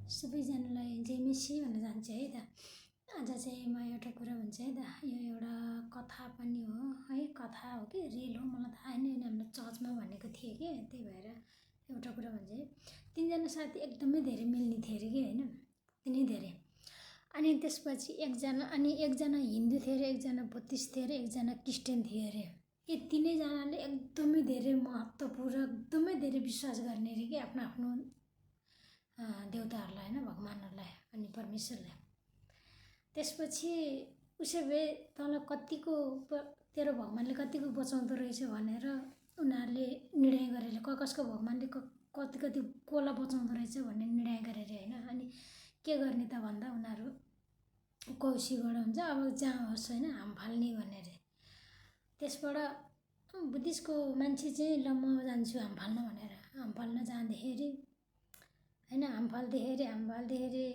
सबैजनालाई जय मसी भन्न चाहन्छु है त। आज चाहिँ म एउटा कुरा भन्छु है त। यो एउटा कथा पनि हो है, कथा हो कि रिल हो मलाई थाहा छैन। हाम्रो चर्चमा भनेको थिए कि त्यही भएर एउटा कुरा भन्छु है। तीनजना साथी एकदमै धेरै मिल्ने थिए अरे कि होइन, तिनै धेरै। अनि त्यसपछि एकजना हिन्दू थिए अरे, एकजना बुद्धिस्ट थिए अरे, एकजना क्रिस्चियन थिए अरे। यी तिनैजनाले एकदमै धेरै महत्त्वपूर्ण, एकदमै धेरै विश्वास गर्ने अरे कि आफ्नो आफ्नो देवताहरूलाई होइन, भगवानहरूलाई अनि परमेश्वरलाई। त्यसपछि उसो भए तँलाई कतिको तेरो भगवानले कतिको बचाउँदो रहेछ भनेर उनीहरूले निर्णय गरेर कसको भगवानले कति कति कसलाई बचाउँदो रहेछ भन्ने निर्णय गरेर होइन। अनि के गर्ने त भन्दा उनीहरू कौसीबाट हुन्छ अब जहाँ होस् होइन हाम फाल्ने भनेर। त्यसबाट बुद्धिस्टको मान्छे चाहिँ ल म जान्छु हाम फाल्न भनेर हाम फाल्न जाँदाखेरि होइन, हाम फाल्दाखेरि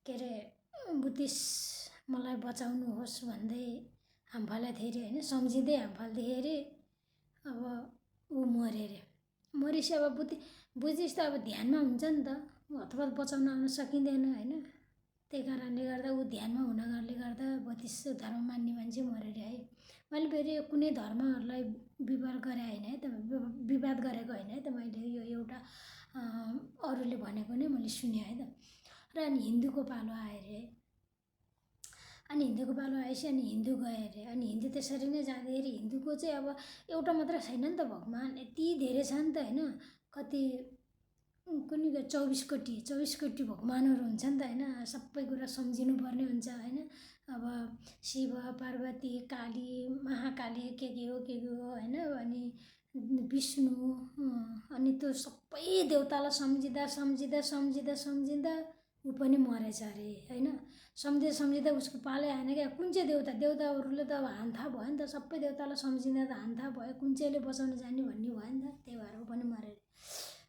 के अरे बुद्धिस्ट मलाई बचाउनुहोस् भन्दै हाम फालेको थियो अरे होइन, सम्झिँदै हाम फाल्दाखेरि अब ऊ मऱ्यो अरे। मरेपछि अब बुद्धिस्ट त अब ध्यानमा हुन्छ नि त, हतपत बचाउन आउन सकिँदैन होइन। त्यही कारणले गर्दा ऊ ध्यानमा हुनाले गर्दा बुद्धिस्ट धर्म मान्ने मान्छे मऱ्यो अरे है। मैले फेरि कुनै धर्महरूलाई विवाद गरे होइन है त, विवाद गरेको होइन है त। मैले यो एउटा अरूले भनेको नै मैले सुने है त। र अनि हिन्दूको पालो आयो अरे। अनि हिन्दूको पालो आएपछि अनि हिन्दू गयो अरे। अनि हिन्दू त्यसरी नै जाँदाखेरि हिन्दूको चाहिँ अब एउटा मात्र छैन नि त भगवान, यति धेरै छ नि त होइन। कति कुनै 24 कोटी भगवानहरू हुन्छ नि त होइन। सबै कुरा सम्झिनु पर्ने हुन्छ होइन। अब शिव, पार्वती, काली, महाकाली के हो होइन। अनि विष्णु, अनि त्यो सबै देवतालाई सम्झिँदा ऊ पनि मरेछ अरे होइन। सम्झिँदा उसको पालै आएन क्या। कुन चाहिँ देवताहरूले त अब हान्था भयो नि त, सबै देवतालाई सम्झिँदा त हान्था भयो, कुन चाहिँले बचाउन जाने भन्ने भयो नि त। त्यही भएर ऊ पनि मऱ्यो अरे।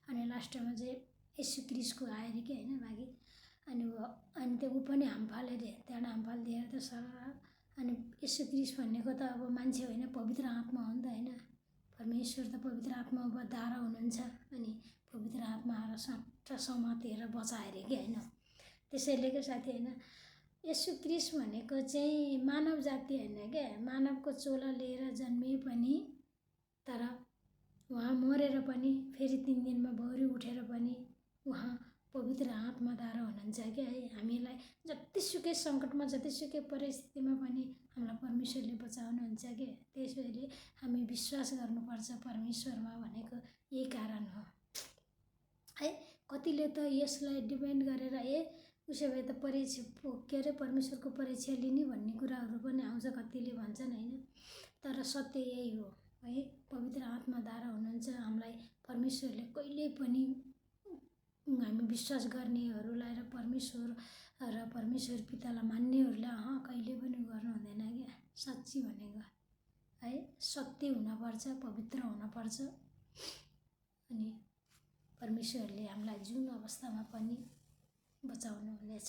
अनि लास्टमा चाहिँ यीशु क्रिस्टको आयो अरे कि होइन भागी। अनि त्यो ऊ पनि हाम फाल्यो अरे। त्यहाँबाट हाम फालिदिएर त सर। अनि यीशु क्रिस्ट भनेको त अब मान्छे होइन, पवित्र आत्मा हो नि त होइन। परमेश्वर त पवित्र आत्मामा धारा हुनुहुन्छ। अनि पवित्र आत्मा आएर सट्ट समातेर बचायो अरे कि होइन। त्यसैले के साथी होइन, यीशु क्रिस्ट भनेको चाहिँ मानव जाति होइन क्या, मानवको चोला लिएर जन्मिए पनि तर उहाँ मरेर पनि फेरि 3 दिनमा बौरी उठेर पनि उहाँ पवित्र आत्माद्वारा हुनुहुन्छ क्या है। हामीलाई जतिसुकै सङ्कटमा, जतिसुकै परिस्थितिमा पनि हामीलाई परमेश्वरले बचाउनुहुन्छ क्या। त्यसैले हामी विश्वास गर्नुपर्छ परमेश्वरमा भनेको यही कारण हो है। कतिले त यसलाई डिपेन्ड गरेर उसो भए त के अरे परमेश्वरको परीक्षा लिने भन्ने कुराहरू पनि आउँछ, कतिले भन्छन् होइन। तर सत्य यही हो है, पवित्र आत्माद्वारा हुनुहुन्छ हामीलाई परमेश्वरले। कहिले पनि हामी विश्वास गर्नेहरूलाई र परमेश्वर पितालाई मान्नेहरूलाई कहिले पनि गर्नु हुँदैन क्या। साँच्ची भनेको है, सत्य हुनपर्छ, पवित्र हुनपर्छ। अनि परमेश्वरले हामीलाई जुन अवस्थामा पनि बचाउनु हुनेछ।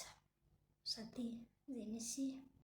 साथी जय मसी।